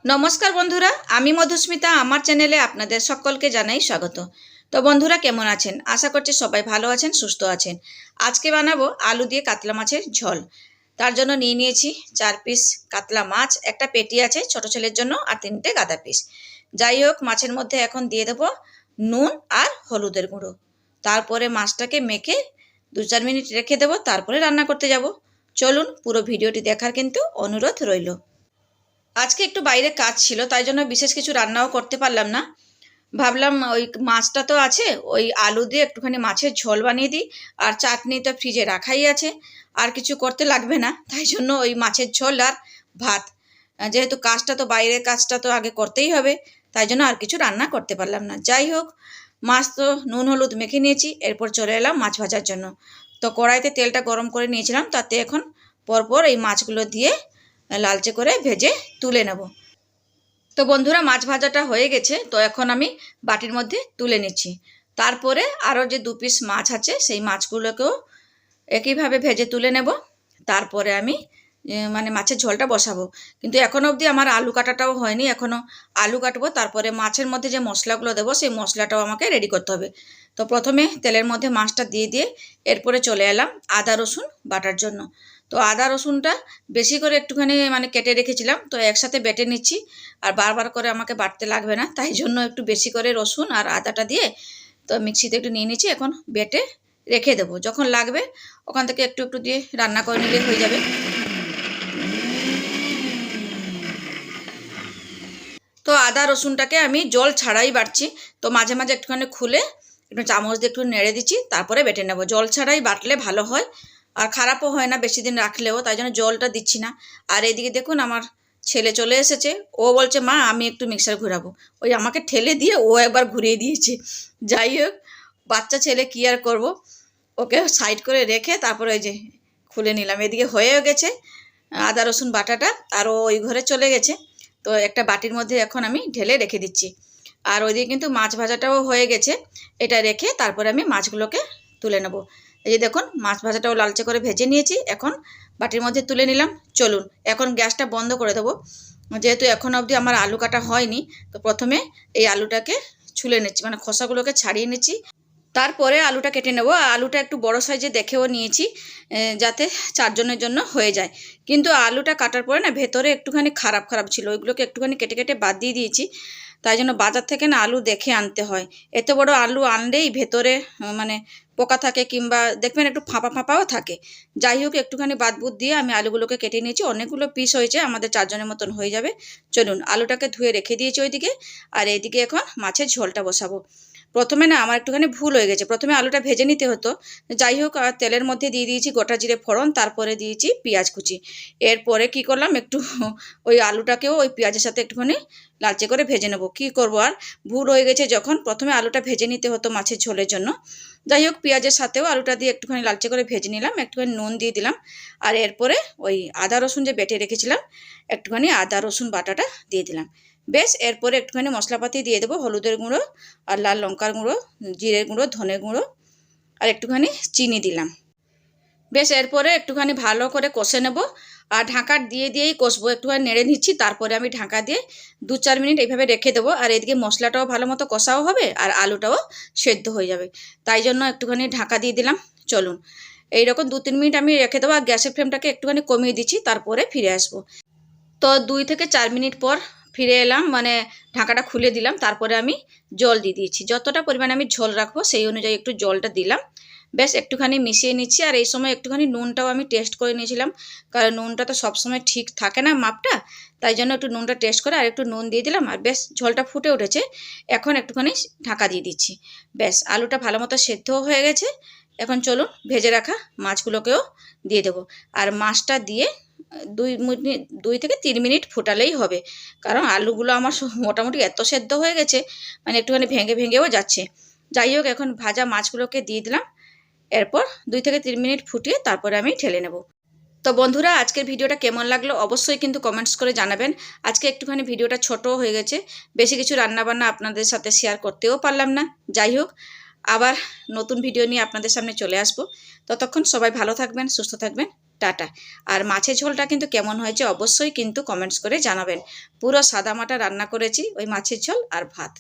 নমস্কার বন্ধুরা, আমি মধুস্মিতা। আমার চ্যানেলে আপনাদের সকলকে জানাই স্বাগত। তো বন্ধুরা, কেমন আছেন? আশা করছি সবাই ভালো আছেন, সুস্থ আছেন। আজকে বানাবো আলু দিয়ে কাতলা মাছের ঝোল। তার জন্য নিয়ে নিয়েছি 4 পিস কাতলা মাছ, একটা পেটি আছে ছোট ছেলের জন্য, আর 3টে গাদা পিস। যাই হোক, মাছের মধ্যে এখন দিয়ে দেবো নুন আর হলুদের গুঁড়ো। তারপরে মাছটাকে মেখে 2-4 মিনিট রেখে দেবো, তারপরে রান্না করতে যাব। চলুন, পুরো ভিডিওটি দেখার কিন্তু অনুরোধ রইল। আজকে একটু বাইরে কাজ ছিল, তাই জন্য বিশেষ কিছু রান্নাও করতে পারলাম না। ভাবলাম ওই মাছটা তো আছে, ওই আলু দিয়ে একটুখানি মাছের ঝোল বানিয়ে দিই। আর চাটনি তো ফ্রিজে রাখাই আছে, আর কিছু করতে লাগবে না। তাই জন্য ওই মাছের ঝোল আর ভাত। যেহেতু কাজটা তো বাইরের কাজটা তো আগে করতেই হবে, তাই জন্য আর কিছু রান্না করতে পারলাম না। যাই হোক, মাছ তো নুন হলুদ মেখে নিয়েছি, এরপর চলে এলাম মাছ ভাজার জন্য। তো কড়াইতে তেলটা গরম করে নিয়েছিলাম, তাতে এখন পরপর এই মাছগুলো দিয়ে লালচে করে ভেজে তুলে নেব। তো বন্ধুরা, মাছ ভাজাটা হয়ে গেছে, তো এখন আমি বাটির মধ্যে তুলে নিচ্ছি। তারপরে আরও যে 2 পিস মাছ আছে, সেই মাছগুলোকেও একইভাবে ভেজে তুলে নেব। তারপরে আমি মানে মাছের ঝোলটা বসাবো। কিন্তু এখনও অবধি আমার আলু কাটাটাও হয়নি, এখনও আলু কাটবো। তারপরে মাছের মধ্যে যে মশলাগুলো দেবো, সেই মশলাটাও আমাকে রেডি করতে হবে। তো প্রথমে তেলের মধ্যে মাছটা দিয়ে এরপরে চলে এলাম আদা রসুন বাটার জন্য। তো আদা রসুনটা বেশি করে একটুখানি মানে কেটে রেখেছিলাম, তো একসাথে বেটে নিচ্ছি। আর বারবার করে আমাকে বাটতে লাগবে না, তাই জন্য একটু বেশি করে রসুন আর আদাটা দিয়ে তো মিক্সিতে একটু নিয়ে নিচ্ছি। এখন বেটে রেখে দেবো, যখন লাগবে ওখান থেকে একটু একটু দিয়ে রান্না করে নিলে হয়ে যাবে। তো আদা রসুনটাকে আমি জল ছাড়াই বাটছি। তো মাঝে মাঝে একটুখানি খুলে একটু চামচ দিয়ে একটু নেড়ে দিচ্ছি, তারপরে বেটে নেব। জল ছাড়াই বাটলে ভালো হয়, আর খারাপও হয় না বেশি দিন রাখলেও, তাই জন্য জলটা দিচ্ছি না। আর এদিকে দেখুন, আমার ছেলে চলে এসেছে। ও বলছে, মা আমি একটু মিক্সার ঘোরাবো। ওই আমাকে ঠেলে দিয়ে ও একবার ঘুরিয়ে দিয়েছে। যাই হোক, বাচ্চা ছেলে কি আর করব, ওকে সাইড করে রেখে তারপরে ওই যে খুলে নিলাম। এদিকে হয়েও গেছে আদা রসুন বাটাটা, আর ও ওই ঘরে চলে গেছে। তো একটা বাটির মধ্যে এখন আমি ঢেলে রেখে দিচ্ছি। আর ওইদিকে কিন্তু মাছ ভাজাটাও হয়ে গেছে। এটা রেখে তারপরে আমি মাছগুলোকে তুলে নেব। এই যে দেখুন, মাছ ভাজাটাও লালচে করে ভেজে নিয়েছি, এখন বাটির মধ্যে তুলে নিলাম। চলুন, এখন গ্যাসটা বন্ধ করে দেবো। যেহেতু এখন অবধি আমার আলু কাটা হয়নি, তো প্রথমে এই আলুটাকে ছুলে নিচ্ছি, মানে খোসাগুলোকে ছাড়িয়ে নিচ্ছি। তারপরে আলুটা কেটে নেব। আলুটা একটু বড় সাইজে দেখেও নিয়েছি, যাতে 4 জনের জন্য হয়ে যায়। কিন্তু আলুটা কাটার পরে না ভেতরে একটুখানি খারাপ খারাপ ছিল, ওইগুলোকে একটুখানি কেটে কেটে বাদ দিয়ে দিয়েছি। তাই জন্য বাজার থেকে না আলু দেখে আনতে হয়। এত বড় আলু আনলেই ভেতরে মানে পোকা থাকে, কিংবা দেখবেন একটু ফাঁপা ফাঁপাও থাকে। যাই হোক, একটুখানি বাদ বুদ দিয়ে আমি আলুগুলোকে কেটে নিয়েছি। অনেকগুলো পিস হয়েছে, আমাদের 4 জনের মতন হয়ে যাবে। চলুন, আলুটাকে ধুয়ে রেখে দিয়েছি ওইদিকে। আর এইদিকে এখন মাছের ঝোলটা বসাবো। প্রথমে না আমার একটুখানি ভুল হয়ে গেছে, প্রথমে আলুটা ভেজে নিতে হতো। যাই হোক, তেলের মধ্যে দিয়ে দিয়েছি গোটা জিরে ফোড়ন, তারপরে দিয়েছি পেঁয়াজ কুচি। এরপরে কি করলাম, একটু ওই আলুটাকেও ওই পেঁয়াজের সাথে একটুখানি লালচে করে ভেজে নেবো। কী করবো আর, ভুল হয়ে গেছে যখন, প্রথমে আলুটা ভেজে নিতে হতো মাছের ঝোলের জন্য। যাই হোক, পেঁয়াজের সাথেও আলুটা দিয়ে একটুখানি লালচে করে ভেজে নিলাম, একটুখানি নুন দিয়ে দিলাম। আর এরপরে ওই আদা রসুন যে বেটে রেখেছিলাম, একটুখানি আদা রসুন বাটাটা দিয়ে দিলাম। বেশ, এরপরে একটুখানি মশলাপাতি দিয়ে দেবো, হলুদের গুঁড়ো আর লাল লঙ্কার গুঁড়ো, জিরের গুঁড়ো, ধনে গুঁড়ো, আর একটুখানি চিনি দিলাম। বেশ, এরপরে একটুখানি ভালো করে কষে নেব। আর ঢাকা দিয়েই কষবো, একটুখানি নেড়ে নিচ্ছি। তারপরে আমি ঢাকা দিয়ে 2-4 মিনিট এইভাবে রেখে দেবো। আর এদিকে মশলাটাও ভালো মতো কষাও হবে, আর আলুটাও সেদ্ধ হয়ে যাবে। তাই জন্য একটুখানি ঢাকা দিয়ে দিলাম। চলুন, এইরকম 2-3 মিনিট আমি রেখে দেবো। আর গ্যাসের ফ্লেমটাকে একটুখানি কমিয়ে দিচ্ছি, তারপরে ফিরে আসবো। তো 2 থেকে 4 মিনিট পর ফিরে এলাম, মানে ঢাকাটা খুলে দিলাম। তারপরে আমি জল দিয়ে দিয়েছি, যতটা পরিমাণে আমি ঝোল রাখবো সেই অনুযায়ী একটু জলটা দিলাম। বেশ, একটুখানি মিশিয়ে নিচ্ছি। আর এই সময় একটুখানি নুনটাও আমি টেস্ট করে নিয়েছিলাম, কারণ নুনটা তো সবসময় ঠিক থাকে না মাপটা। তাই জন্য একটু নুনটা টেস্ট করে আর একটু নুন দিয়ে দিলাম। আর বেশ, ঝোলটা ফুটে উঠেছে, এখন একটুখানি ঢাকা দিয়ে দিচ্ছি। বেশ, আলুটা ভালো মতো সেদ্ধও হয়ে গেছে। এখন চলুন, ভেজে রাখা মাছগুলোকেও দিয়ে দেবো। আর মাছটা দিয়ে 2 থেকে 3 মিনিট ফোটালেই হবে, কারণ আলুগুলো আমার মোটামুটি এত সেদ্ধ হয়ে গেছে, মানে একটুখানি ভেঙে ভেঙেও যাচ্ছে। যাই হোক, এখন ভাজা মাছগুলোকে দিয়ে দিলাম। এরপর 2 থেকে 3 মিনিট ফুটিয়ে তারপরে আমি ঢেলে নেব। তো বন্ধুরা, আজকের ভিডিওটা কেমন লাগলো অবশ্যই কিন্তু কমেন্টস করে জানাবেন। আজকে একটুখানি ভিডিওটা ছোট হয়ে গেছে, বেশি কিছু রান্নাবান্না আপনাদের সাথে শেয়ার করতেও পারলাম না। যাই হোক, আবার নতুন ভিডিও নিয়ে আপনাদের সামনে চলে আসবো। ততক্ষণ সবাই ভালো থাকবেন, সুস্থ থাকবেন। টাটা। আর মাছের ঝোলটা কিন্তু কেমন হয়েছে অবশ্যই কিন্তু কমেন্টস করে জানাবেন। পুরো সাদামাটা রান্না করেছি, ওই মাছের ঝোল আর ভাত।